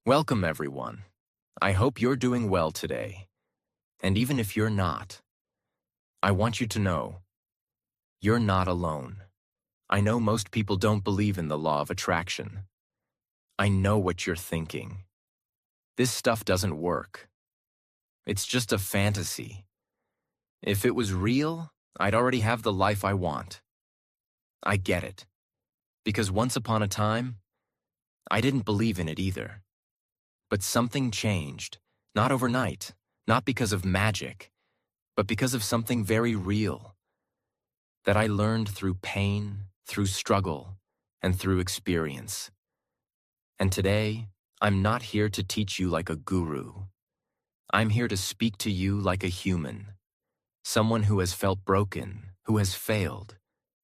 Welcome, everyone. I hope you're doing well today. And even if you're not, I want you to know you're not alone. I know most people don't believe in the law of attraction. I know what you're thinking. This stuff doesn't work. It's just a fantasy. If it was real, I'd already have the life I want. I get it. Because once upon a time, I didn't believe in it either. But something changed, not overnight, not because of magic, but because of something very real that I learned through pain, through struggle, and through experience. And today, I'm not here to teach you like a guru. I'm here to speak to you like a human, someone who has felt broken, who has failed,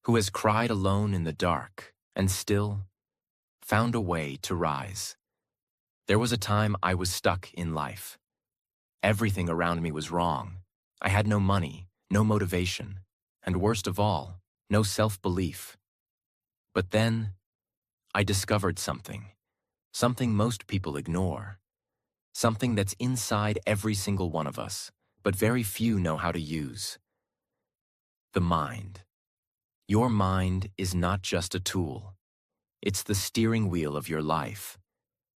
who has cried alone in the dark, and still found a way to rise. There was a time I was stuck in life. Everything around me was wrong. I had no money, no motivation, and worst of all, no self-belief. But then, I discovered something most people ignore, something that's inside every single one of us, but very few know how to use. The mind. Your mind is not just a tool. It's the steering wheel of your life.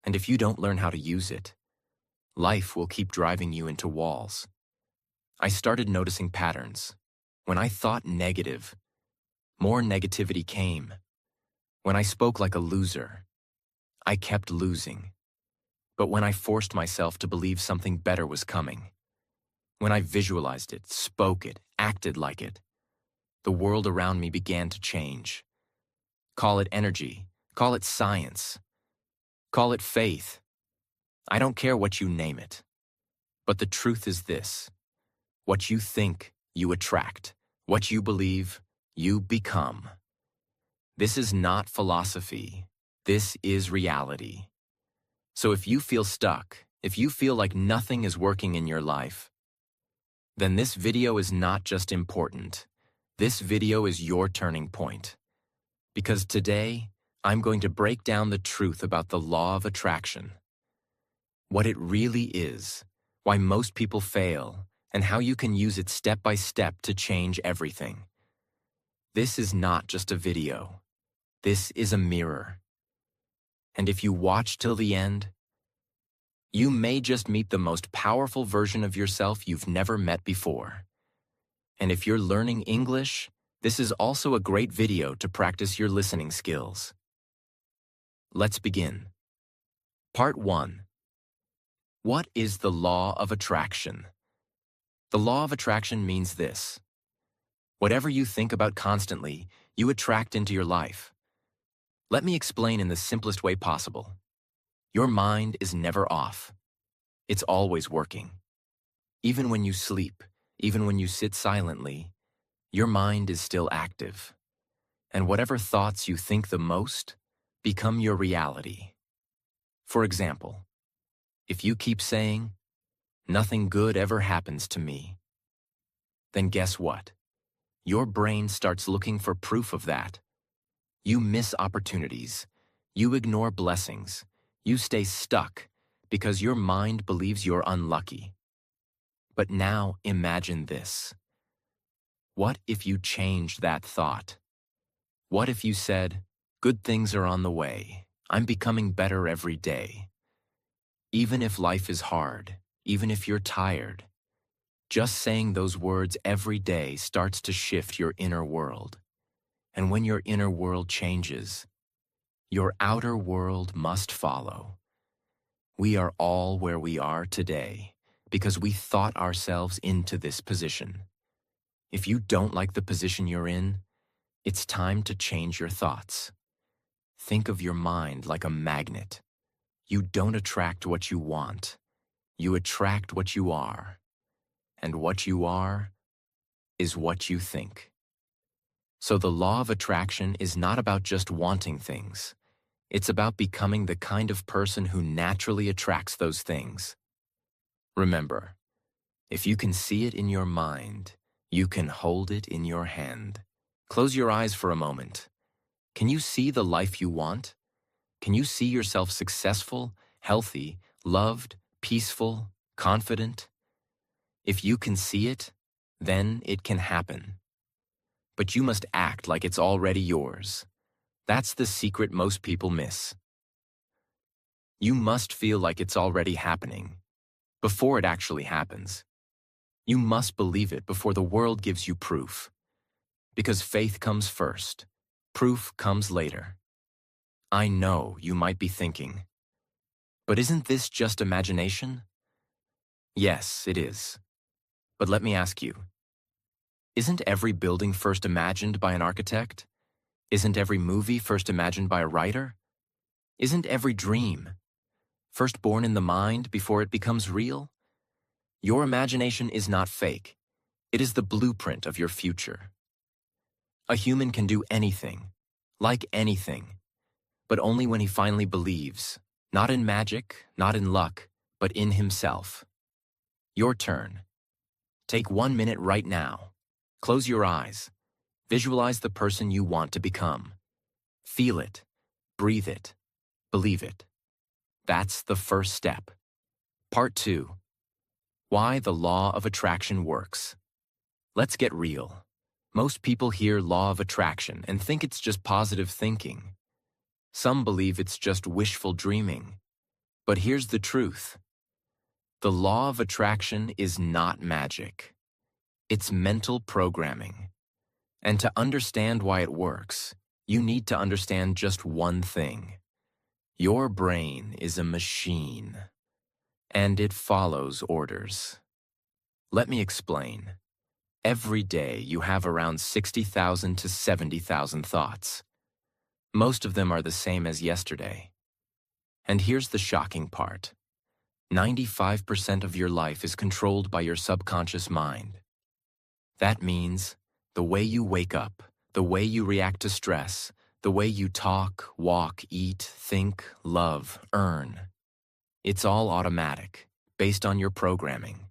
And if you don't learn how to use it, life will keep driving you into walls. I started noticing patterns. When I thought negative, more negativity came. When I spoke like a loser, I kept losing. But when I forced myself to believe something better was coming, when I visualized it, spoke it, acted like it, the world around me began to change. Call it energy, call it science, call it faith. I don't care what you name it. But the truth is this: what you think, you attract. What you believe, you become. This is not philosophy. This is reality. So if you feel stuck, if you feel like nothing is working in your life, then this video is not just important. This video is your turning point. Because today, I'm going to break down the truth about the law of attraction. What it really is, why most people fail, and how you can use it step by step to change everything. This is not just a video. This is a mirror. And if you watch till the end, you may just meet the most powerful version of yourself you've never met before. And if you're learning English, this is also a great video to practice your listening skills. Let's begin. Part 1. What is the law of attraction? The law of attraction means this: whatever you think about constantly, you attract into your life. Let me explain in the simplest way possible. Your mind is never off. It's always working. Even when you sleep, even when you sit silently, your mind is still active. And whatever thoughts you think the most become your reality. For example, if you keep saying, "Nothing good ever happens to me," then guess what? Your brain starts looking for proof of that. You miss opportunities. You ignore blessings. You stay stuck because your mind believes you're unlucky. But now imagine this. What if you changed that thought? What if you said, "Good things are on the way. I'm becoming better every day." Even if life is hard, even if you're tired, just saying those words every day starts to shift your inner world. And when your inner world changes, your outer world must follow. We are all where we are today because we thought ourselves into this position. If you don't like the position you're in, it's time to change your thoughts. Think of your mind like a magnet. You don't attract what you want. You attract what you are. And what you are is what you think. So the law of attraction is not about just wanting things. It's about becoming the kind of person who naturally attracts those things. Remember, if you can see it in your mind, you can hold it in your hand. Close your eyes for a moment. Can you see the life you want? Can you see yourself successful, healthy, loved, peaceful, confident. If you can see it, then it can happen. But you must act like it's already yours. That's the secret most people miss. You must feel like it's already happening, before it actually happens. You must believe it before the world gives you proof. Because faith comes first, proof comes later. I know you might be thinking, but isn't this just imagination? Yes, it is. But let me ask you, isn't every building first imagined by an architect? Isn't every movie first imagined by a writer? Isn't every dream first born in the mind before it becomes real? Your imagination is not fake. It is the blueprint of your future. A human can do anything, like anything, but only when he finally believes, not in magic, not in luck, but in himself. Your turn. Take 1 minute right now. Close your eyes. Visualize the person you want to become. Feel it, breathe it, believe it. That's the first step. Part 2. Why the law of attraction works. Let's get real. Most people hear law of attraction and think it's just positive thinking. Some believe it's just wishful dreaming. But here's the truth. The law of attraction is not magic. It's mental programming. And to understand why it works, you need to understand just one thing. Your brain is a machine, and it follows orders. Let me explain. Every day you have around 60,000 to 70,000 thoughts. Most of them are the same as yesterday. And here's the shocking part. 95% of your life is controlled by your subconscious mind. That means the way you wake up, the way you react to stress, the way you talk, walk, eat, think, love, earn. It's all automatic, based on your programming.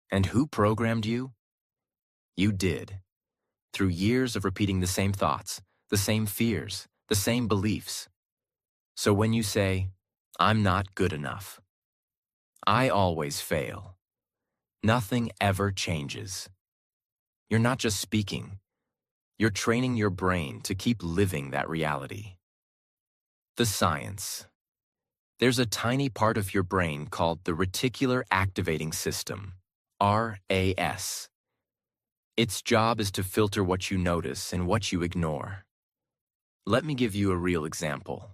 And who programmed you? You did. Through years of repeating the same thoughts, the same fears, the same beliefs. So when you say, I'm not good enough, I always fail, nothing ever changes. You're not just speaking. You're training your brain to keep living that reality. The science. There's a tiny part of your brain called the reticular activating system, RAS. Its job is to filter what you notice and what you ignore. Let me give you a real example.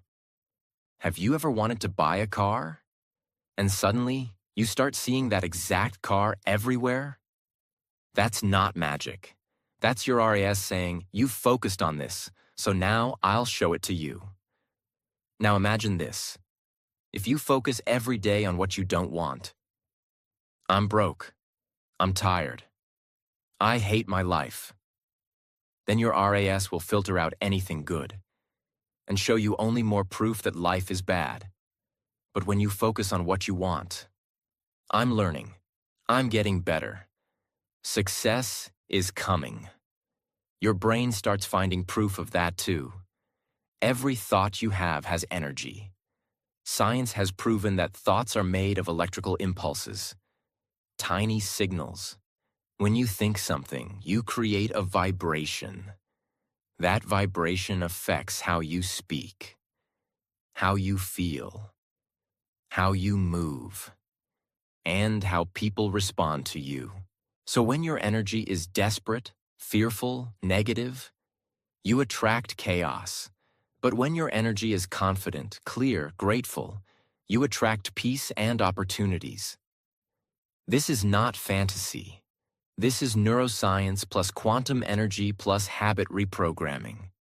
Have you ever wanted to buy a car? And suddenly, you start seeing that exact car everywhere? That's not magic. That's your RAS saying, you've focused on this, so now I'll show it to you. Now imagine this. If you focus every day on what you don't want, I'm broke, I'm tired, I hate my life, then your RAS will filter out anything good and show you only more proof that life is bad. But when you focus on what you want, I'm learning, I'm getting better, success is coming. Your brain starts finding proof of that too. Every thought you have has energy. Science has proven that thoughts are made of electrical impulses, tiny signals. When you think something, you create a vibration. That vibration affects how you speak, how you feel, how you move, and how people respond to you. So when your energy is desperate, fearful, negative, you attract chaos. But when your energy is confident, clear, grateful, you attract peace and opportunities. This is not fantasy. This is neuroscience plus quantum energy plus habit reprogramming.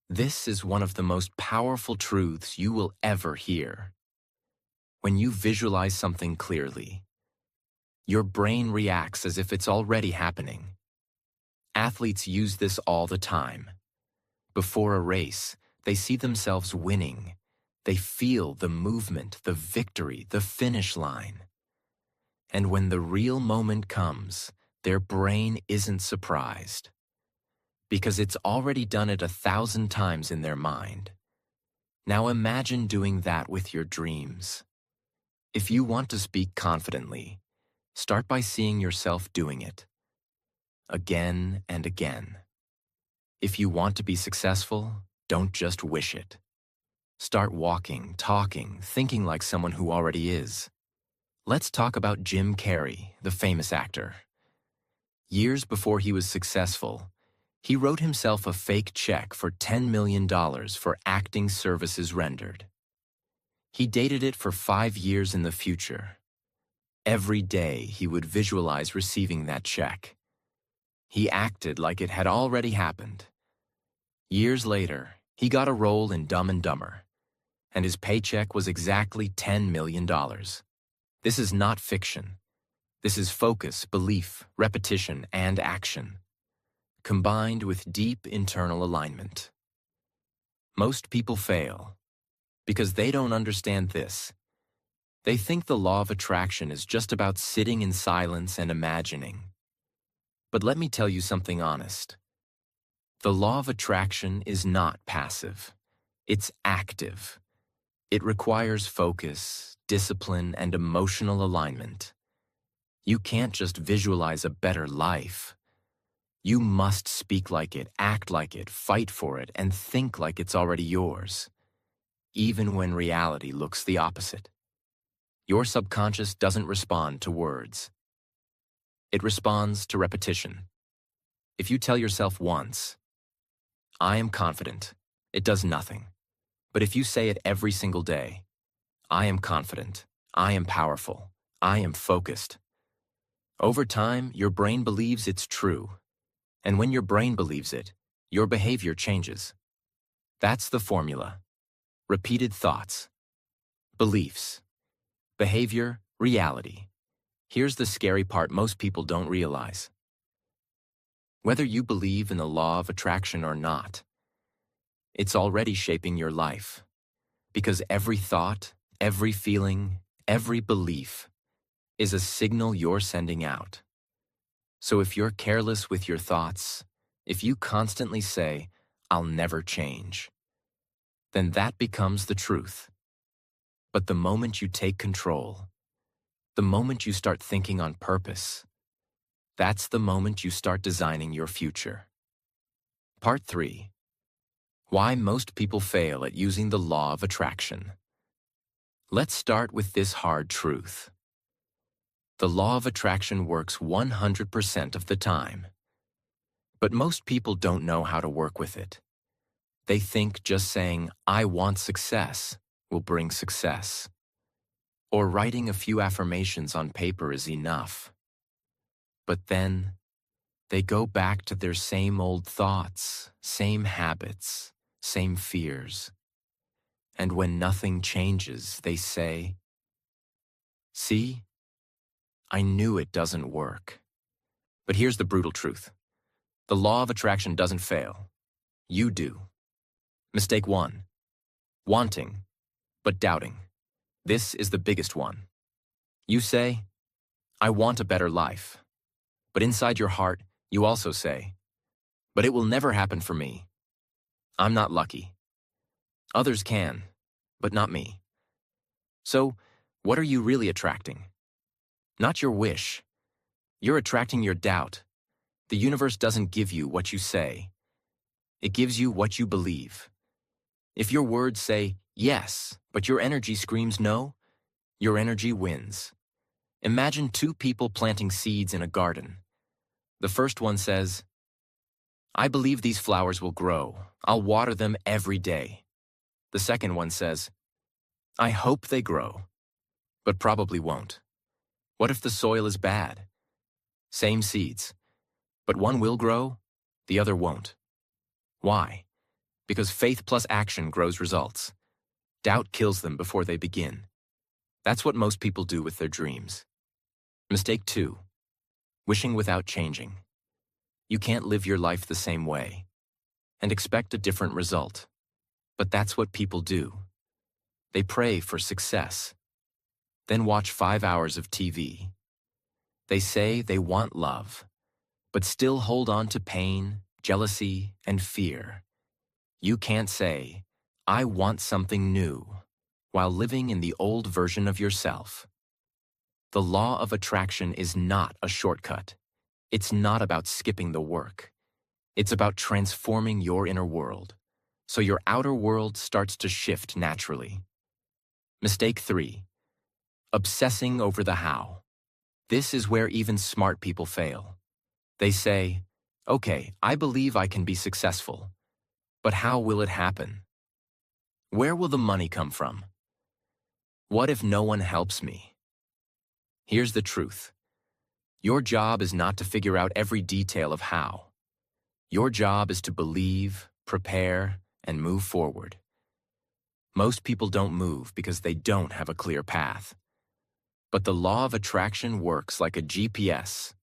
This is one of the most powerful truths you will ever hear. When you visualize something clearly, your brain reacts as if it's already happening. Athletes use this all the time. Before a race, they see themselves winning. They feel the movement, the victory, the finish line. And when the real moment comes, their brain isn't surprised. Because it's already done it 1,000 times in their mind. Now imagine doing that with your dreams. If you want to speak confidently, start by seeing yourself doing it, again and again. If you want to be successful, don't just wish it. Start walking, talking, thinking like someone who already is. Let's talk about Jim Carrey, the famous actor. Years before he was successful, he wrote himself a fake check for $10 million for acting services rendered. He dated it for 5 years in the future. Every day he would visualize receiving that check. He acted like it had already happened. Years later, he got a role in Dumb and Dumber, and his paycheck was exactly $10 million. This is not fiction. This is focus, belief, repetition, and action, combined with deep internal alignment. Most people fail because they don't understand this. They think the law of attraction is just about sitting in silence and imagining. But let me tell you something honest. The law of attraction is not passive. It's active. It requires focus, discipline, and emotional alignment. You can't just visualize a better life. You must speak like it, act like it, fight for it, and think like it's already yours, even when reality looks the opposite. Your subconscious doesn't respond to words. It responds to repetition. If you tell yourself once, "I am confident," it does nothing. But if you say it every single day, "I am confident, I am powerful, I am focused," over time, your brain believes it's true. And when your brain believes it, your behavior changes. That's the formula. Repeated thoughts, beliefs, behavior, reality. Here's the scary part most people don't realize. Whether you believe in the law of attraction or not, it's already shaping your life. Because every thought, every feeling, every belief is a signal you're sending out. So if you're careless with your thoughts, if you constantly say, "I'll never change," then that becomes the truth. But the moment you take control, the moment you start thinking on purpose, that's the moment you start designing your future. Part 3. Why most people fail at using the law of attraction. Let's start with this hard truth. The law of attraction works 100% of the time. But most people don't know how to work with it. They think just saying, "I want success," will bring success. Or writing a few affirmations on paper is enough. But then, they go back to their same old thoughts, same habits, same fears. And when nothing changes, they say, "See, I knew it doesn't work." But here's the brutal truth. The law of attraction doesn't fail. You do. Mistake 1. Wanting, but doubting. This is the biggest one. You say, "I want a better life." But inside your heart, you also say, "But it will never happen for me. I'm not lucky. Others can, but not me." So, what are you really attracting? Not your wish. You're attracting your doubt. The universe doesn't give you what you say. It gives you what you believe. If your words say yes, but your energy screams no, your energy wins. Imagine 2 people planting seeds in a garden. The first one says, "I believe these flowers will grow. I'll water them every day." The second one says, "I hope they grow, but probably won't. What if the soil is bad?" Same seeds, but one will grow, the other won't. Why? Because faith plus action grows results. Doubt kills them before they begin. That's what most people do with their dreams. Mistake 2. Wishing without changing. You can't live your life the same way and expect a different result. But that's what people do. They pray for success, then watch 5 hours of TV. They say they want love, but still hold on to pain, jealousy, and fear. You can't say, I want something new, while living in the old version of yourself. The law of attraction is not a shortcut. It's not about skipping the work. It's about transforming your inner world, so your outer world starts to shift naturally. Mistake 3. Obsessing over the how. This is where even smart people fail. They say, okay, I believe I can be successful, but how will it happen? Where will the money come from? What if no one helps me? Here's the truth. Your job is not to figure out every detail of how. Your job is to believe, prepare, and move forward. Most people don't move because they don't have a clear path. But the law of attraction works like a GPS.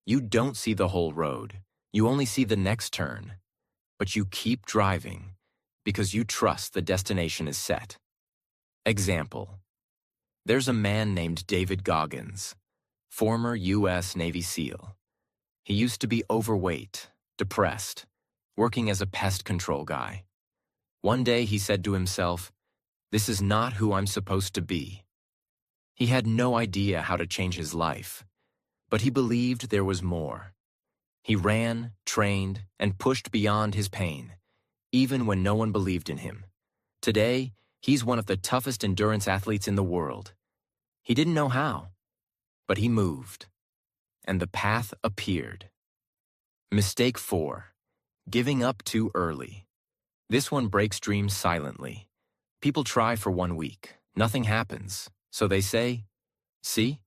You don't see the whole road. You only see the next turn. But you keep driving because you trust the destination is set. Example. There's a man named David Goggins, former U.S. Navy SEAL. He used to be overweight, depressed, working as a pest control guy. One day he said to himself, "This is not who I'm supposed to be." He had no idea how to change his life, but he believed there was more. He ran, trained, and pushed beyond his pain, even when no one believed in him. Today, he's one of the toughest endurance athletes in the world. He didn't know how, but he moved, and the path appeared. Mistake 4. Giving up too early. This one breaks dreams silently. People try for 1 week. Nothing happens. So they say, "See?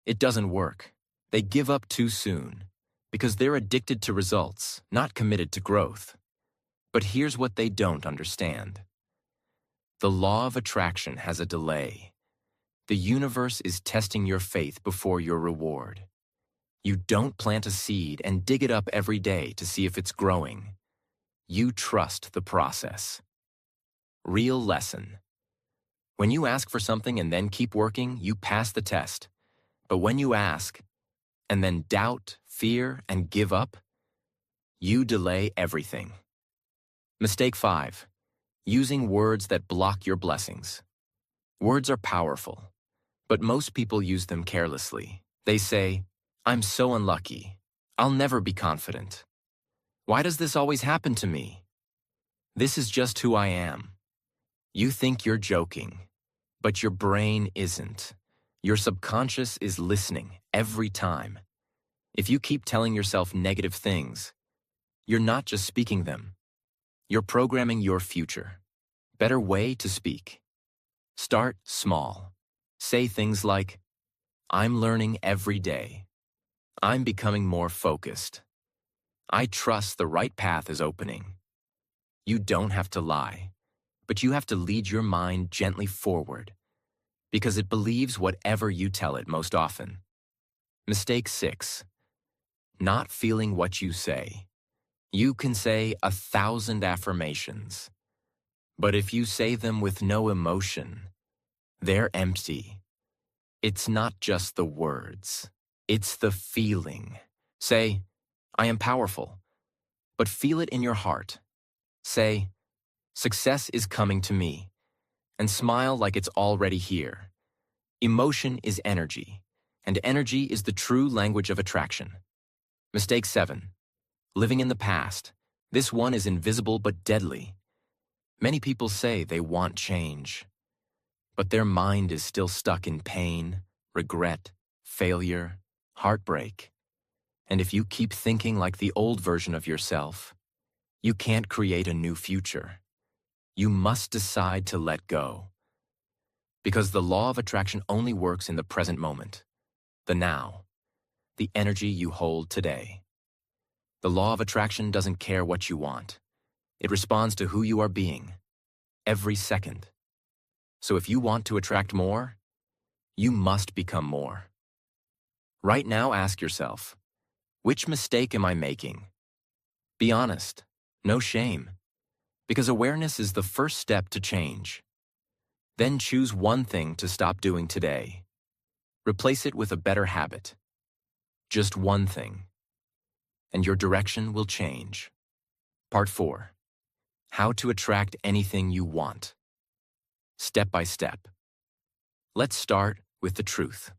It doesn't work." They give up too soon because they're addicted to results, not committed to growth. But here's what they don't understand. The law of attraction has a delay. The universe is testing your faith before your reward. You don't plant a seed and dig it up every day to see if it's growing. You trust the process. Real lesson. When you ask for something and then keep working, you pass the test. But when you ask, and then doubt, fear, and give up, you delay everything. Mistake 5. Using words that block your blessings. Words are powerful, but most people use them carelessly. They say, "I'm so unlucky. I'll never be confident. Why does this always happen to me? This is just who I am." You think you're joking, but your brain isn't. Your subconscious is listening every time. If you keep telling yourself negative things, you're not just speaking them. You're programming your future. Better way to speak. Start small. Say things like, "I'm learning every day. I'm becoming more focused. I trust the right path is opening." You don't have to lie, but you have to lead your mind gently forward, because it believes whatever you tell it most often. Mistake 6. Not feeling what you say. You can say 1,000 affirmations, but if you say them with no emotion, they're empty. It's not just the words, it's the feeling. Say, "I am powerful," but feel it in your heart. Say, "Success is coming to me," and smile like it's already here. Emotion is energy, and energy is the true language of attraction. Mistake 7. Living in the past. This one is invisible but deadly. Many people say they want change, but their mind is still stuck in pain, regret, failure, heartbreak. And if you keep thinking like the old version of yourself, you can't create a new future. You must decide to let go. Because the law of attraction only works in the present moment, the now, the energy you hold today. The law of attraction doesn't care what you want. It responds to who you are being, every second. So if you want to attract more, you must become more. Right now, ask yourself, which mistake am I making? Be honest, no shame, because awareness is the first step to change. Then choose one thing to stop doing today. Replace it with a better habit. Just one thing. And your direction will change. Part 4. How to attract anything you want. Step by step. Let's start with the truth.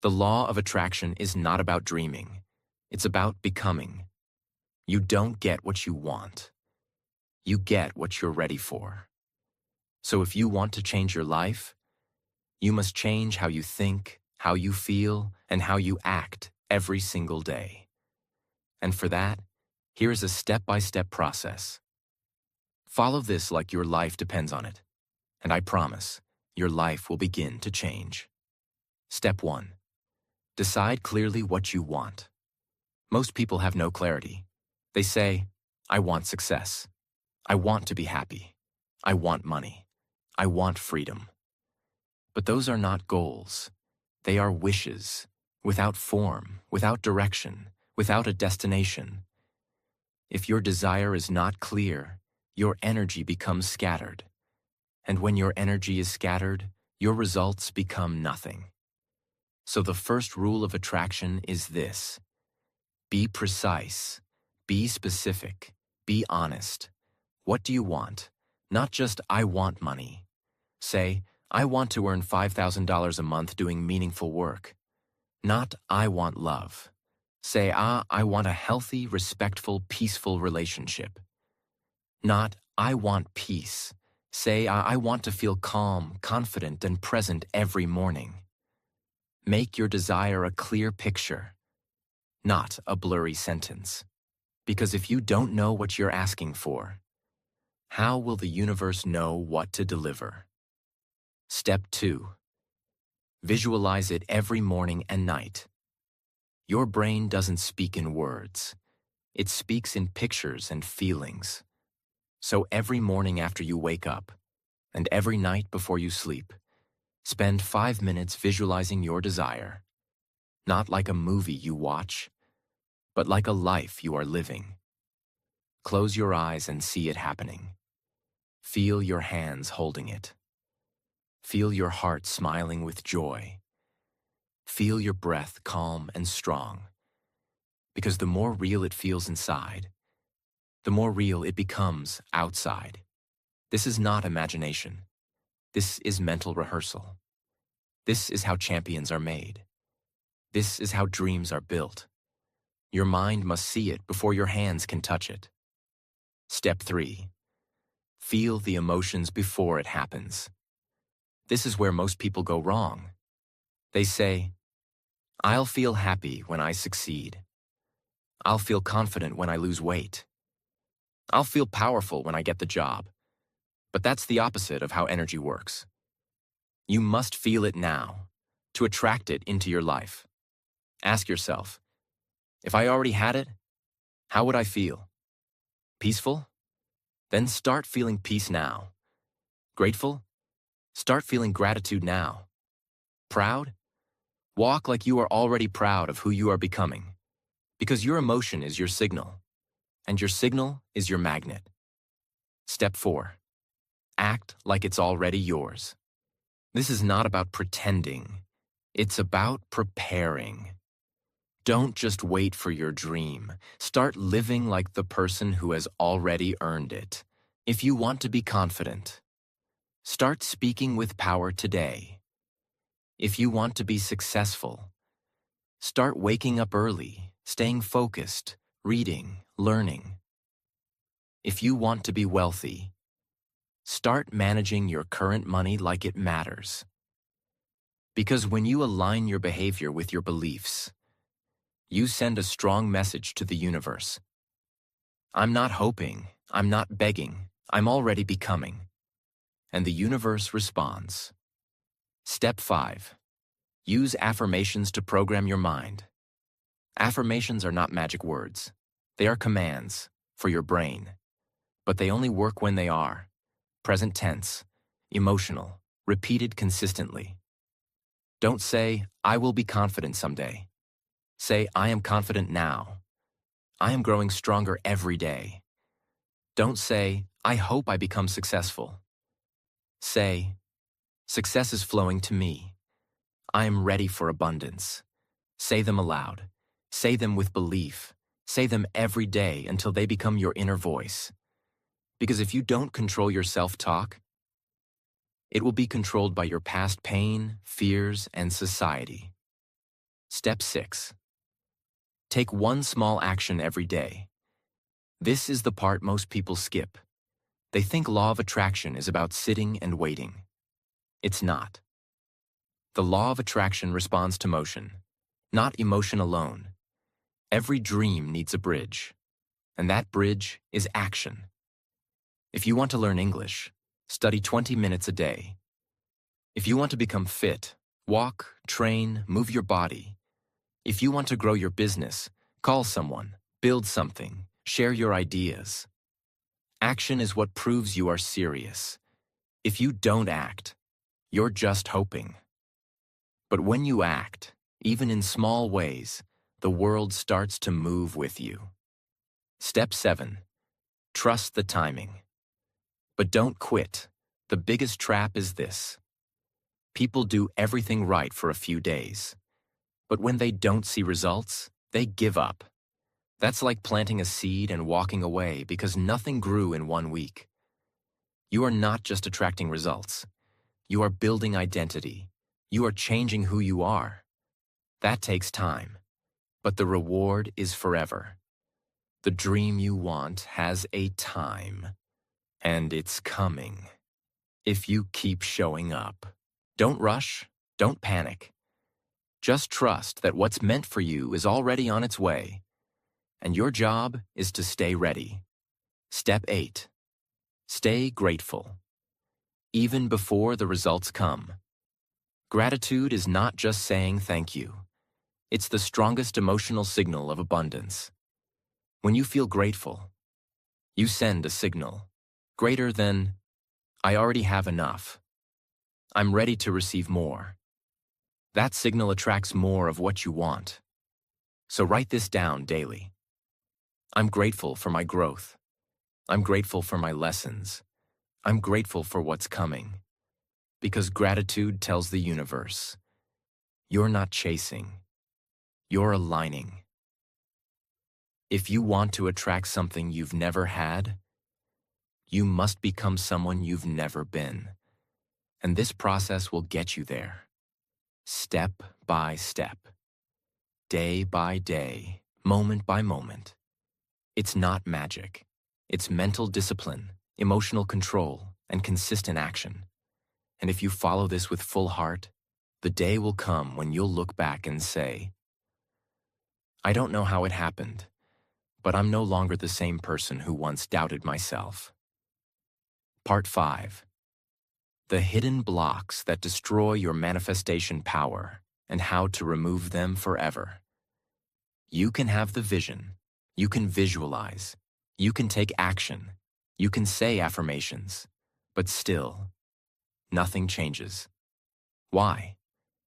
The law of attraction is not about dreaming. It's about becoming. You don't get what you want. You get what you're ready for. So if you want to change your life, you must change how you think, how you feel, and how you act every single day. And for that, here is a step-by-step process. Follow this like your life depends on it, and I promise your life will begin to change. Step 1. Decide clearly what you want. Most people have no clarity. They say, I want success. I want to be happy. I want money. I want freedom. But those are not goals. They are wishes, without form, without direction, without a destination. If your desire is not clear, your energy becomes scattered. And when your energy is scattered, your results become nothing. So the first rule of attraction is this: be precise, be specific, be honest. What do you want? Not just, I want money. Say, I want to earn $5,000 a month doing meaningful work. Not, I want love. Say, I want a healthy, respectful, peaceful relationship. Not, I want peace. Say, I want to feel calm, confident, and present every morning. Make your desire a clear picture, not a blurry sentence. Because if you don't know what you're asking for, how will the universe know what to deliver? Step 2. Visualize it every morning and night. Your brain doesn't speak in words. It speaks in pictures and feelings. So every morning after you wake up, and every night before you sleep, spend 5 minutes visualizing your desire, not like a movie you watch, but like a life you are living. Close your eyes and see it happening. Feel your hands holding it. Feel your heart smiling with joy. Feel your breath calm and strong. Because the more real it feels inside, the more real it becomes outside. This is not imagination. This is mental rehearsal. This is how champions are made. This is how dreams are built. Your mind must see it before your hands can touch it. Step 3. Feel the emotions before it happens. This is where most people go wrong. They say, I'll feel happy when I succeed. I'll feel confident when I lose weight. I'll feel powerful when I get the job. But that's the opposite of how energy works. You must feel it now to attract it into your life. Ask yourself, if I already had it, how would I feel? Peaceful? Then start feeling peace now. Grateful? Start feeling gratitude now. Proud? Walk like you are already proud of who you are becoming. Because your emotion is your signal, and your signal is your magnet. Step 4. Act like it's already yours. This is not about pretending. It's about preparing. Don't just wait for your dream. Start living like the person who has already earned it. If you want to be confident, start speaking with power today. If you want to be successful, start waking up early, staying focused, reading, learning. If you want to be wealthy, start managing your current money like it matters. Because when you align your behavior with your beliefs, you send a strong message to the universe. I'm not hoping, I'm not begging, I'm already becoming. And the universe responds. Step 5. Use affirmations to program your mind. Affirmations are not magic words. They are commands for your brain. But they only work when they are present tense, emotional, repeated consistently. Don't say, I will be confident someday. Say, I am confident now. I am growing stronger every day. Don't say, I hope I become successful. Say, success is flowing to me. I am ready for abundance. Say them aloud. Say them with belief. Say them every day until they become your inner voice. Because if you don't control your self-talk, it will be controlled by your past pain, fears, and society. Step 6. Take one small action every day. This is the part most people skip. They think law of attraction is about sitting and waiting. It's not. The law of attraction responds to motion, not emotion alone. Every dream needs a bridge, and that bridge is action. If you want to learn English, study 20 minutes a day. If you want to become fit, walk, train, move your body. If you want to grow your business, call someone, build something, share your ideas. Action is what proves you are serious. If you don't act, you're just hoping. But when you act, even in small ways, the world starts to move with you. Step 7. Trust the timing. But don't quit. The biggest trap is this. People do everything right for a few days. But when they don't see results, they give up. That's like planting a seed and walking away because nothing grew in 1 week. You are not just attracting results. You are building identity. You are changing who you are. That takes time, but the reward is forever. The dream you want has a time, and it's coming. If you keep showing up. Don't rush, don't panic. Just trust that what's meant for you is already on its way, and your job is to stay ready. Step 8. Stay grateful. Even before the results come. Gratitude is not just saying thank you. It's the strongest emotional signal of abundance. When you feel grateful, you send a signal greater than, I already have enough. I'm ready to receive more. That signal attracts more of what you want. So write this down daily. I'm grateful for my growth. I'm grateful for my lessons. I'm grateful for what's coming. Because gratitude tells the universe, you're not chasing, you're aligning. If you want to attract something you've never had, you must become someone you've never been. And this process will get you there. Step by step. Day by day, moment by moment. It's not magic. It's mental discipline, emotional control, and consistent action. And if you follow this with full heart, the day will come when you'll look back and say, I don't know how it happened, but I'm no longer the same person who once doubted myself. Part 5. The hidden blocks that destroy your manifestation power and how to remove them forever. You can have the vision. You can visualize. You can take action. You can say affirmations. But still, nothing changes. Why?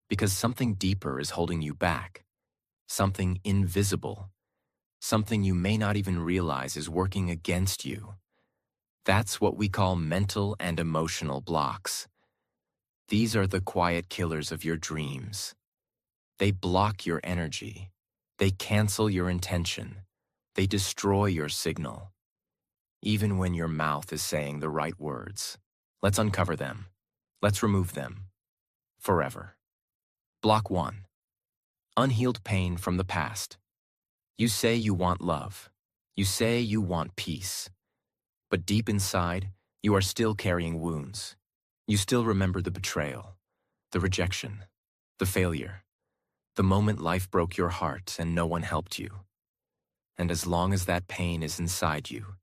Because something deeper is holding you back. Something invisible. Something you may not even realize is working against you. That's what we call mental and emotional blocks. These are the quiet killers of your dreams. They block your energy. They cancel your intention. They destroy your signal. Even when your mouth is saying the right words. Let's uncover them. Let's remove them. Forever. Block 1. Unhealed pain from the past. You say you want love. You say you want peace. But deep inside, you are still carrying wounds. You still remember the betrayal, the rejection, the failure, the moment life broke your heart and no one helped you. And as long as that pain is inside you,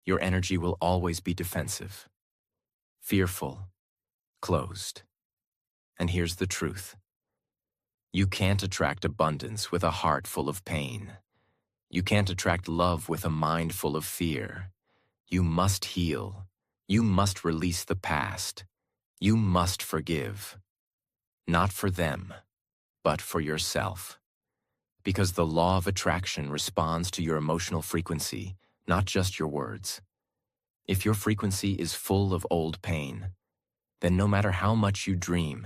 your energy will always be defensive, fearful, closed. And here's the truth. You can't attract abundance with a heart full of pain. You can't attract love with a mind full of fear. You must heal. You must release the past. You must forgive. Not for them, but for yourself. Because the law of attraction responds to your emotional frequency, not just your words. If your frequency is full of old pain, then no matter how much you dream,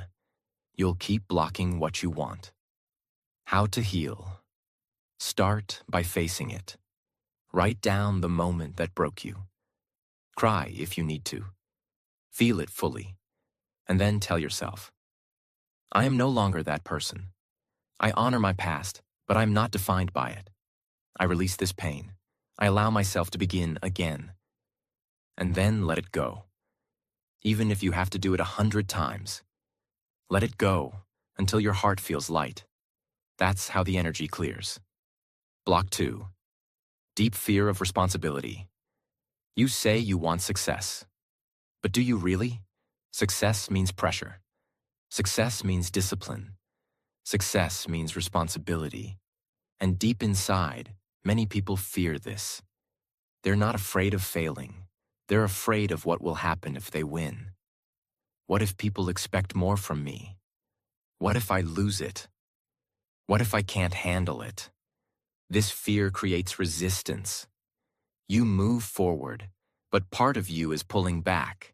you'll keep blocking what you want. How to heal. Start by facing it. Write down the moment that broke you. Cry if you need to. Feel it fully. And then tell yourself, I am no longer that person. I honor my past, but I'm not defined by it. I release this pain. I allow myself to begin again. And then let it go. Even if you have to do it 100 times. Let it go until your heart feels light. That's how the energy clears. Block 2. Deep fear of responsibility. You say you want success. But do you really? Success means pressure. Success means discipline. Success means responsibility. And deep inside, many people fear this. They're not afraid of failing. They're afraid of what will happen if they win. What if people expect more from me? What if I lose it? What if I can't handle it? This fear creates resistance. You move forward, but part of you is pulling back,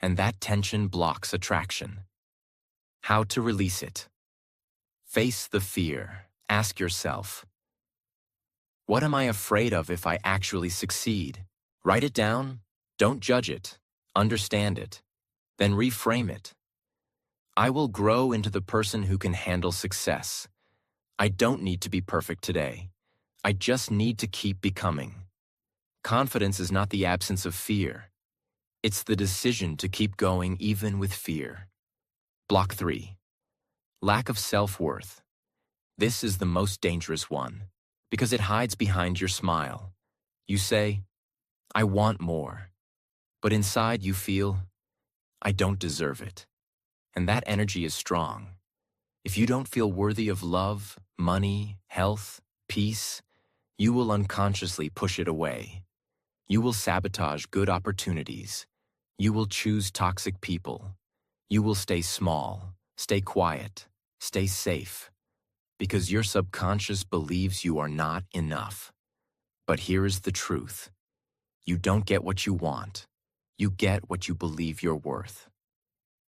and that tension blocks attraction. How to release it? Face the fear. Ask yourself, what am I afraid of if I actually succeed? Write it down. Don't judge it. Understand it. Then reframe it. I will grow into the person who can handle success. I don't need to be perfect today. I just need to keep becoming. Confidence is not the absence of fear. It's the decision to keep going even with fear. Block 3. Lack of self-worth. This is the most dangerous one because it hides behind your smile. You say, I want more. But inside you feel, I don't deserve it. And that energy is strong. If you don't feel worthy of love, money, health, peace, you will unconsciously push it away. You will sabotage good opportunities. You will choose toxic people. You will stay small, stay quiet, stay safe, because your subconscious believes you are not enough. But here is the truth. You don't get what you want. You get what you believe you're worth.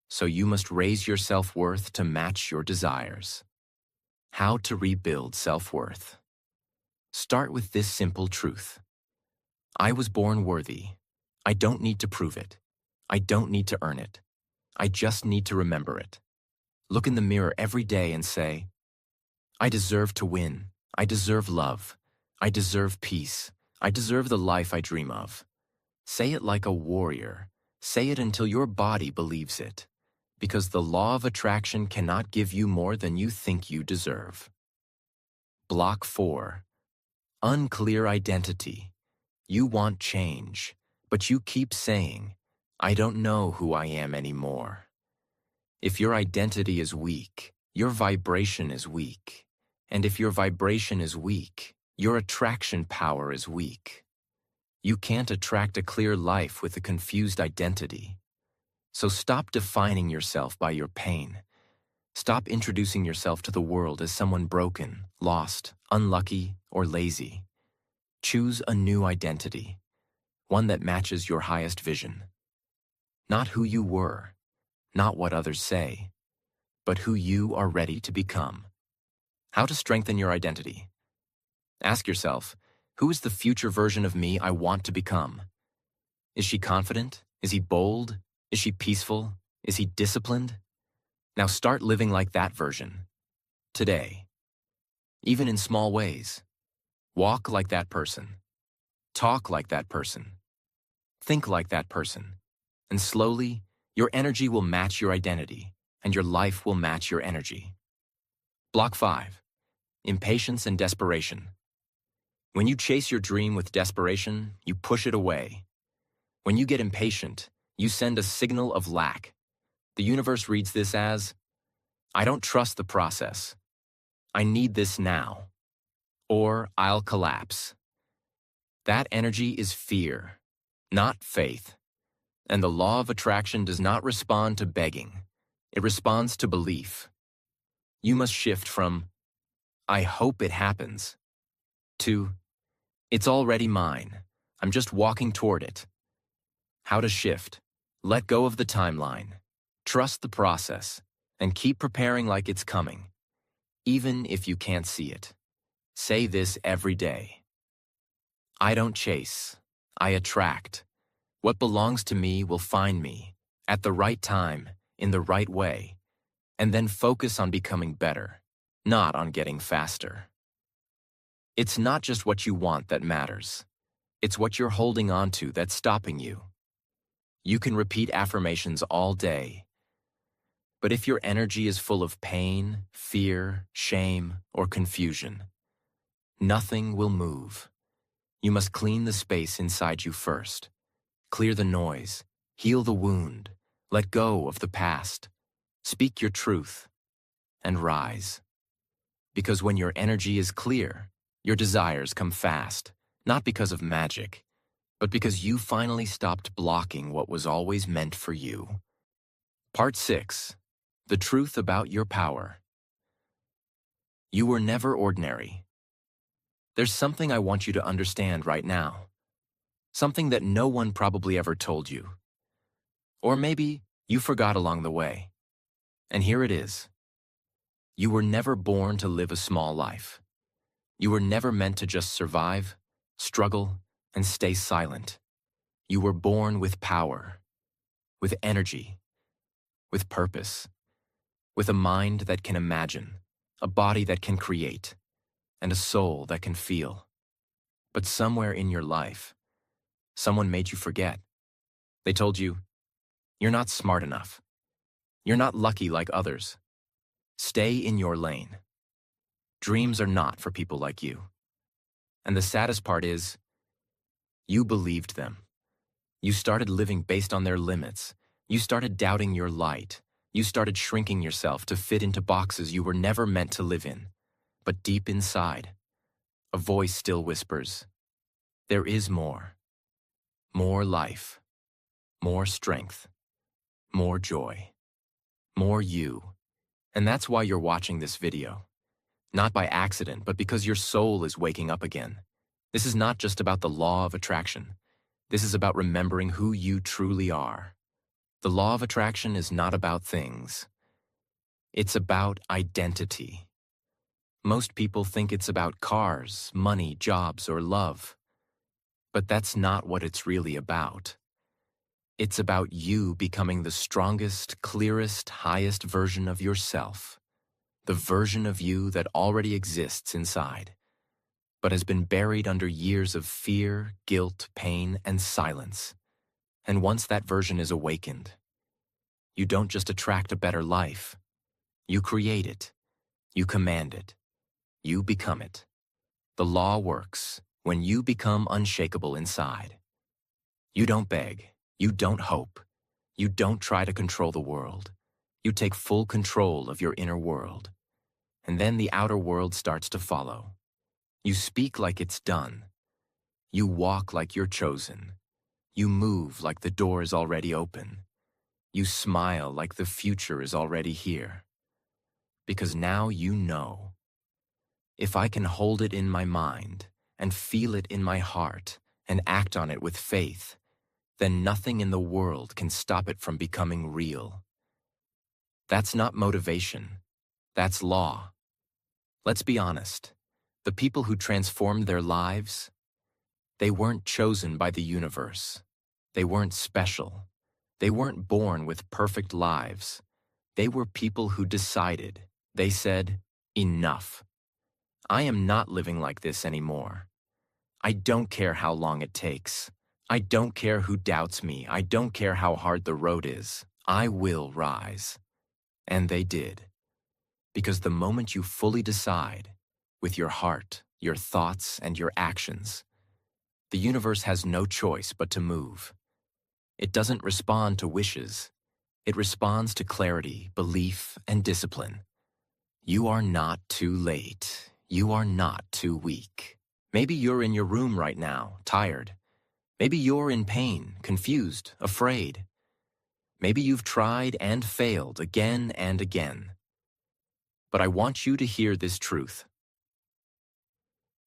So you must raise your self-worth to match your desires. How to rebuild self-worth? Start with this simple truth. I was born worthy. I don't need to prove it. I don't need to earn it. I just need to remember it. Look in the mirror every day and say, I deserve to win. I deserve love. I deserve peace. I deserve the life I dream of. Say it like a warrior. Say it until your body believes it. Because the law of attraction cannot give you more than you think you deserve. Block 4. Unclear identity. You want change, but you keep saying, I don't know who I am anymore. If your identity is weak, your vibration is weak. And if your vibration is weak, your attraction power is weak. You can't attract a clear life with a confused identity. So stop defining yourself by your pain. Stop introducing yourself to the world as someone broken, lost, unlucky, or lazy. Choose a new identity, one that matches your highest vision. Not who you were, not what others say, but who you are ready to become. How to strengthen your identity? Ask yourself, who is the future version of me I want to become? Is she confident? Is he bold? Is she peaceful? Is he disciplined? Now start living like that version. Today. Even in small ways. Walk like that person. Talk like that person. Think like that person. And slowly, your energy will match your identity, and your life will match your energy. Block 5. Impatience and desperation. When you chase your dream with desperation, you push it away. When you get impatient, you send a signal of lack. The universe reads this as, I don't trust the process. I need this now. Or I'll collapse. That energy is fear, not faith. And the law of attraction does not respond to begging. It responds to belief. You must shift from, I hope it happens, to, it's already mine. I'm just walking toward it. How to shift? Let go of the timeline. Trust the process. And keep preparing like it's coming, even if you can't see it. Say this every day. I don't chase. I attract. What belongs to me will find me, at the right time, in the right way, and then focus on becoming better, not on getting faster. It's not just what you want that matters. It's what you're holding on to that's stopping you. You can repeat affirmations all day, but if your energy is full of pain, fear, shame, or confusion, nothing will move. You must clean the space inside you first. Clear the noise, heal the wound, let go of the past, speak your truth, and rise. Because when your energy is clear, your desires come fast, not because of magic, but because you finally stopped blocking what was always meant for you. Part 6. The truth about your power. You were never ordinary. There's something I want you to understand right now. Something that no one probably ever told you. Or maybe you forgot along the way. And here it is. You were never born to live a small life. You were never meant to just survive, struggle, and stay silent. You were born with power, with energy, with purpose, with a mind that can imagine, a body that can create, and a soul that can feel. But somewhere in your life, someone made you forget. They told you, you're not smart enough. You're not lucky like others. Stay in your lane. Dreams are not for people like you. And the saddest part is, you believed them. You started living based on their limits. You started doubting your light. You started shrinking yourself to fit into boxes you were never meant to live in. But deep inside, a voice still whispers, there is more. More life. More strength. More joy. More you. And that's why you're watching this video. Not by accident, but because your soul is waking up again. This is not just about the law of attraction. This is about remembering who you truly are. The law of attraction is not about things. It's about identity. Most people think it's about cars, money, jobs, or love. But that's not what it's really about. It's about you becoming the strongest, clearest, highest version of yourself. The version of you that already exists inside, but has been buried under years of fear, guilt, pain, and silence. And once that version is awakened, you don't just attract a better life. You create it. You command it. You become it. The law works when you become unshakable inside. You don't beg. You don't hope. You don't try to control the world. You take full control of your inner world. And then the outer world starts to follow. You speak like it's done. You walk like you're chosen. You move like the door is already open. You smile like the future is already here. Because now you know. If I can hold it in my mind and feel it in my heart and act on it with faith, then nothing in the world can stop it from becoming real. That's not motivation. That's law. Let's be honest. The people who transformed their lives, they weren't chosen by the universe. They weren't special. They weren't born with perfect lives. They were people who decided. They said, enough. I am not living like this anymore. I don't care how long it takes. I don't care who doubts me. I don't care how hard the road is. I will rise. And they did. Because the moment you fully decide, with your heart, your thoughts, and your actions, the universe has no choice but to move. It doesn't respond to wishes. It responds to clarity, belief, and discipline. You are not too late. You are not too weak. Maybe you're in your room right now, tired. Maybe you're in pain, confused, afraid. Maybe you've tried and failed again and again. But I want you to hear this truth.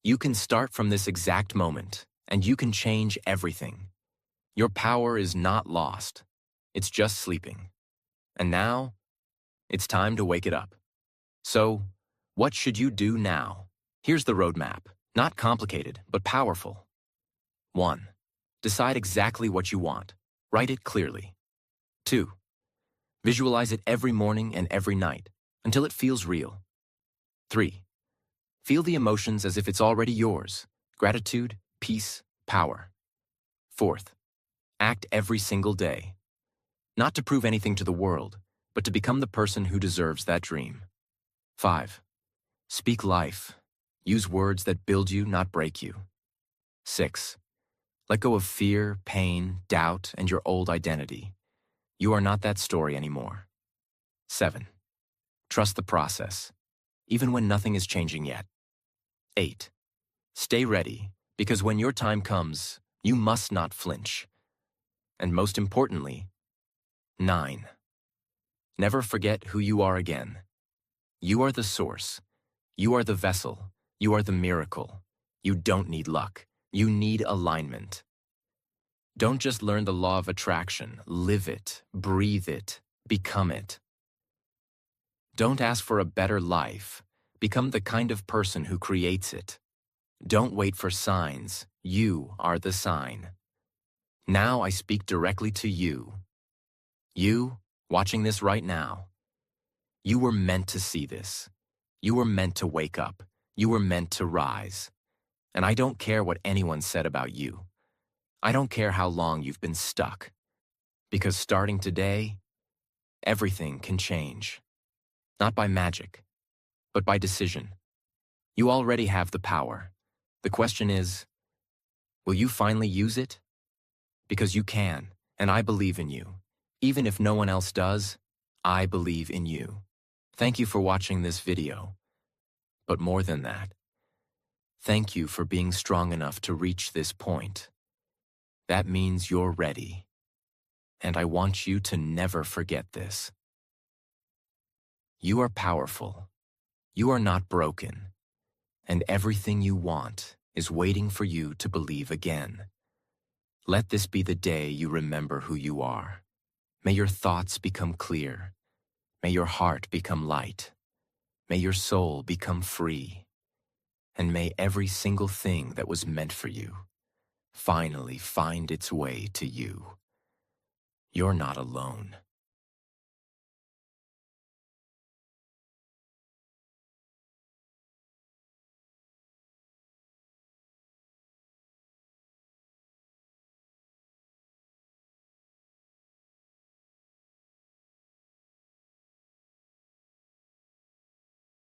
You can start from this exact moment, and you can change everything. Your power is not lost. It's just sleeping. And now, it's time to wake it up. So, what should you do now? Here's the roadmap. Not complicated, but powerful. 1. Decide exactly what you want. Write it clearly. 2. Visualize it every morning and every night until it feels real. 3. Feel the emotions as if it's already yours. Gratitude, peace, power. 4th. Act every single day. Not to prove anything to the world, but to become the person who deserves that dream. 5. Speak life. Use words that build you, not break you. 6. Let go of fear, pain, doubt, and your old identity. You are not that story anymore. 7. Trust the process, even when nothing is changing yet. 8. Stay ready, because when your time comes, you must not flinch. And most importantly, 9. Never forget who you are again. You are the source. You are the vessel. You are the miracle. You don't need luck. You need alignment. Don't just learn the law of attraction. Live it, breathe it, become it. Don't ask for a better life. Become the kind of person who creates it. Don't wait for signs. You are the sign. Now I speak directly to you. You, watching this right now. You were meant to see this. You were meant to wake up. You were meant to rise. And I don't care what anyone said about you. I don't care how long you've been stuck. Because starting today, everything can change. Not by magic, but by decision. You already have the power. The question is, will you finally use it? Because you can, and I believe in you. Even if no one else does, I believe in you. Thank you for watching this video. But more than that, thank you for being strong enough to reach this point. That means you're ready. And I want you to never forget this. You are powerful. You are not broken. And everything you want is waiting for you to believe again. Let this be the day you remember who you are. May your thoughts become clear. May your heart become light. May your soul become free. And may every single thing that was meant for you finally find its way to you. You're not alone.